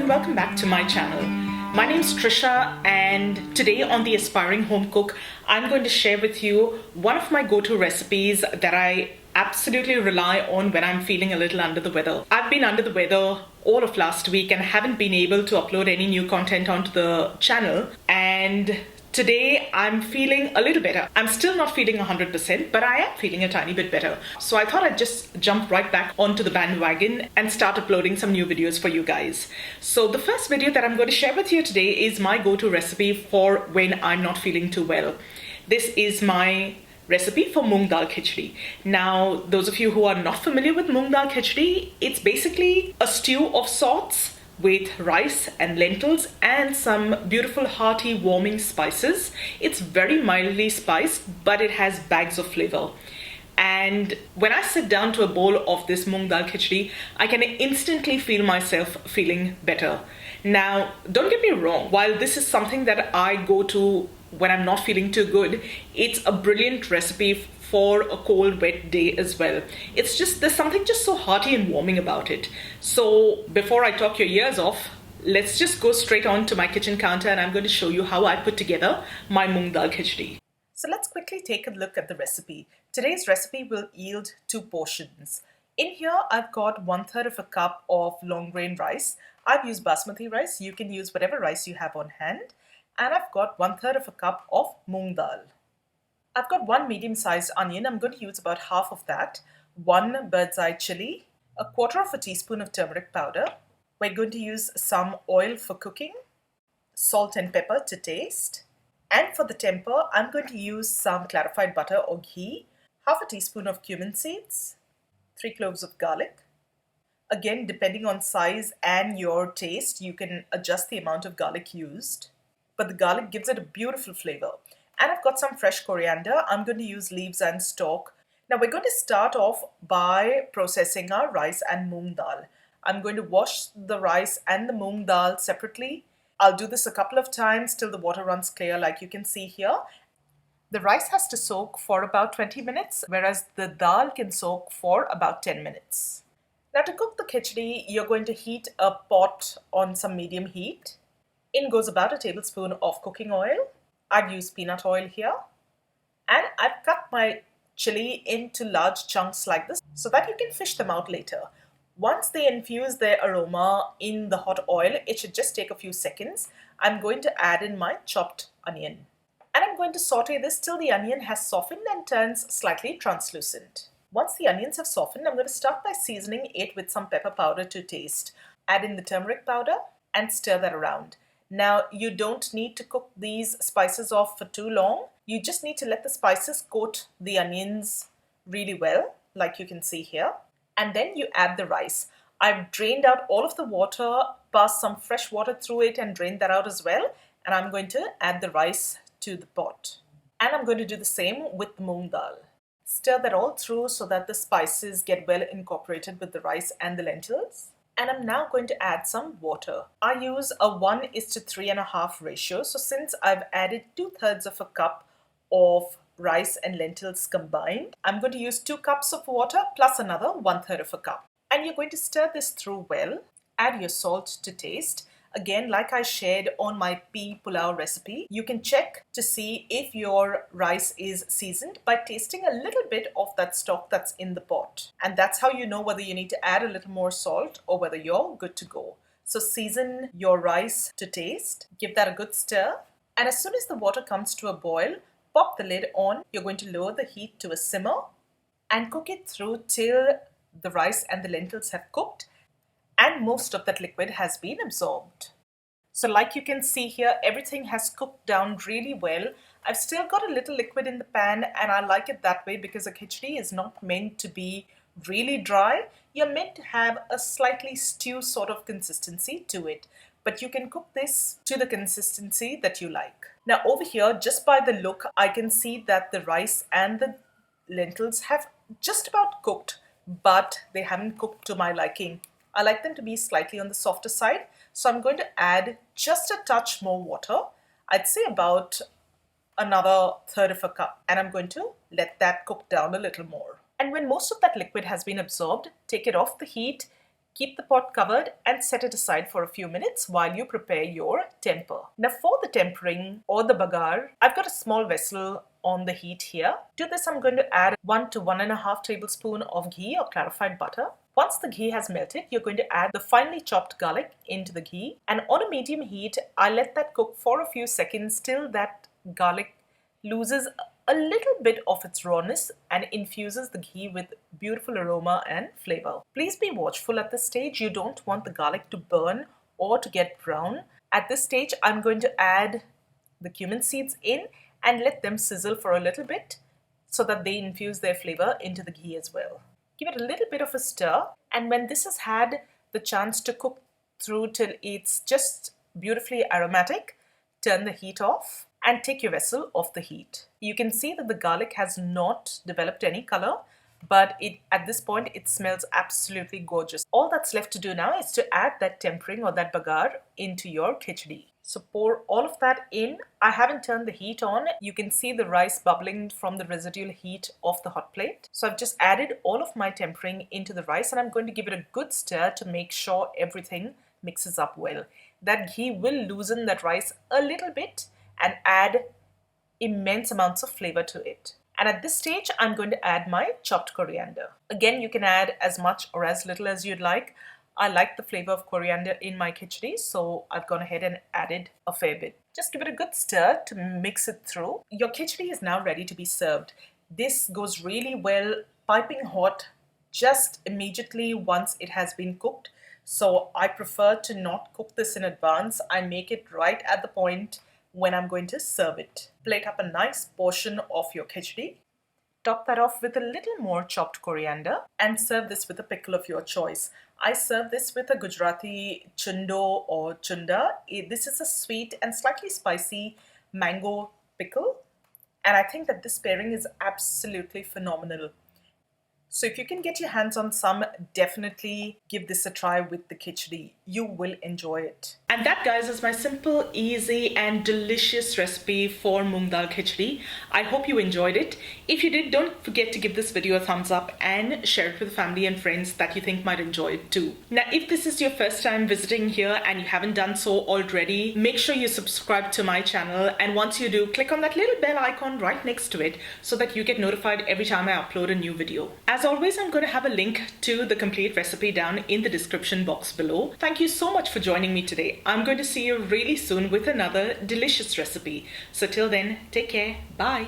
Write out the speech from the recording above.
and welcome back to my channel. My name is Trisha, and today on The Aspiring Home Cook, I'm going to share with you one of my go-to recipes that I absolutely rely on when I'm feeling a little under the weather. I've been under the weather all of last week and haven't been able to upload any new content onto the channel, and today I'm feeling a little better. I'm still not feeling 100%, but I am feeling a tiny bit better. So I thought I'd just jump right back onto the bandwagon and start uploading some new videos for you guys. So the first video that I'm going to share with you today is my go-to recipe for when I'm not feeling too well. This is my recipe for Moong Dal Khichdi. Now, those of you who are not familiar with Moong Dal Khichdi, it's basically a stew of sorts with rice and lentils and some beautiful hearty warming spices. It's very mildly spiced, but it has bags of flavor. And when I sit down to a bowl of this Moong Dal Khichdi, I can instantly feel myself feeling better. Now, don't get me wrong, while this is something that I go to when I'm not feeling too good, it's a brilliant recipe for a cold, wet day as well. There's something just so hearty and warming about it. So before I talk your ears off, let's just go straight on to my kitchen counter and I'm going to show you how I put together my Moong Dal Khichdi. So let's quickly take a look at the recipe. Today's recipe will yield 2 portions. In here, I've got 1/3 of a cup of long grain rice. I've used basmati rice. You can use whatever rice you have on hand. And I've got 1/3 of a cup of moong dal. I've got 1 medium-sized onion. I'm going to use about half of that. 1 bird's eye chilli, 1/4 teaspoon of turmeric powder. We're going to use some oil for cooking, salt and pepper to taste. And for the temper, I'm going to use some clarified butter or ghee, 1/2 teaspoon of cumin seeds, 3 cloves of garlic. Again, depending on size and your taste, you can adjust the amount of garlic used. But the garlic gives it a beautiful flavor. And I've got some fresh coriander. I'm going to use leaves and stalk. Now we're going to start off by processing our rice and moong dal. I'm going to wash the rice and the moong dal separately. I'll do this a couple of times till the water runs clear, like you can see here. The rice has to soak for about 20 minutes, whereas the dal can soak for about 10 minutes. Now to cook the khichdi, you're going to heat a pot on some medium heat. In goes about 1 tablespoon of cooking oil. I've used peanut oil here. And I've cut my chili into large chunks like this so that you can fish them out later. Once they infuse their aroma in the hot oil, it should just take a few seconds. I'm going to add in my chopped onion. And I'm going to saute this till the onion has softened and turns slightly translucent. Once the onions have softened, I'm going to start by seasoning it with some pepper powder to taste. Add in the turmeric powder and stir that around. Now, you don't need to cook these spices off for too long. You just need to let the spices coat the onions really well, like you can see here. And then you add the rice. I've drained out all of the water, passed some fresh water through it and drained that out as well. And I'm going to add the rice to the pot. And I'm going to do the same with the moong dal. Stir that all through so that the spices get well incorporated with the rice and the lentils. And I'm now going to add some water. I use a 1:3.5 ratio. So since I've added 2/3 of a cup of rice and lentils combined, I'm going to use 2 cups of water plus another 1/3 of a cup. And you're going to stir this through well. Add your salt to taste. Again, like I shared on my pea pulao recipe, you can check to see if your rice is seasoned by tasting a little bit of that stock that's in the pot. And that's how you know whether you need to add a little more salt or whether you're good to go. So season your rice to taste, give that a good stir. And as soon as the water comes to a boil, pop the lid on. You're going to lower the heat to a simmer and cook it through till the rice and the lentils have cooked and most of that liquid has been absorbed. So like you can see here, everything has cooked down really well. I've still got a little liquid in the pan and I like it that way because a khichdi is not meant to be really dry. You're meant to have a slightly stew sort of consistency to it. But you can cook this to the consistency that you like. Now over here, just by the look, I can see that the rice and the lentils have just about cooked, but they haven't cooked to my liking. I like them to be slightly on the softer side. So I'm going to add just a touch more water. I'd say about another 1/3 of a cup. And I'm going to let that cook down a little more. And when most of that liquid has been absorbed, take it off the heat Keep the pot covered and set it aside for a few minutes while you prepare your temper. Now for the tempering or the bagar, I've got a small vessel on the heat here. To this I'm going to add 1 to 1.5 tablespoon of ghee or clarified butter. Once the ghee has melted, you're going to add the finely chopped garlic into the ghee, and on a medium heat, I let that cook for a few seconds till that garlic loses a little bit of its rawness and infuses the ghee with beautiful aroma and flavor. Please be watchful at this stage. You don't want the garlic to burn or to get brown. At this stage, I'm going to add the cumin seeds in and let them sizzle for a little bit so that they infuse their flavor into the ghee as well. Give it a little bit of a stir, and when this has had the chance to cook through till it's just beautifully aromatic, turn the heat off and take your vessel off the heat. You can see that the garlic has not developed any color, but at this point it smells absolutely gorgeous. All that's left to do now is to add that tempering or that bagar into your khichdi. So pour all of that in. I haven't turned the heat on. You can see the rice bubbling from the residual heat of the hot plate. So I've just added all of my tempering into the rice, and I'm going to give it a good stir to make sure everything mixes up well. That ghee will loosen that rice a little bit and add immense amounts of flavor to it. And at this stage, I'm going to add my chopped coriander. Again, you can add as much or as little as you'd like. I like the flavor of coriander in my khichdi, so I've gone ahead and added a fair bit. Just give it a good stir to mix it through. Your khichdi is now ready to be served. This goes really well, piping hot, just immediately once it has been cooked. So I prefer to not cook this in advance. I make it right at the point when I'm going to serve it. Plate up a nice portion of your khichdi. Top that off with a little more chopped coriander and serve this with a pickle of your choice. I serve this with a Gujarati chundo or chunda. This is a sweet and slightly spicy mango pickle, and I think that this pairing is absolutely phenomenal. So if you can get your hands on some, definitely give this a try with the khichdi. You will enjoy it. And that, guys, is my simple, easy and delicious recipe for Moong Dal Khichdi. I hope you enjoyed it. If you did, don't forget to give this video a thumbs up and share it with family and friends that you think might enjoy it too. Now, if this is your first time visiting here and you haven't done so already, make sure you subscribe to my channel. And once you do, click on that little bell icon right next to it so that you get notified every time I upload a new video. As always, I'm going to have a link to the complete recipe down in the description box below. Thank you so much for joining me today. I'm going to see you really soon with another delicious recipe. So till then, take care. Bye.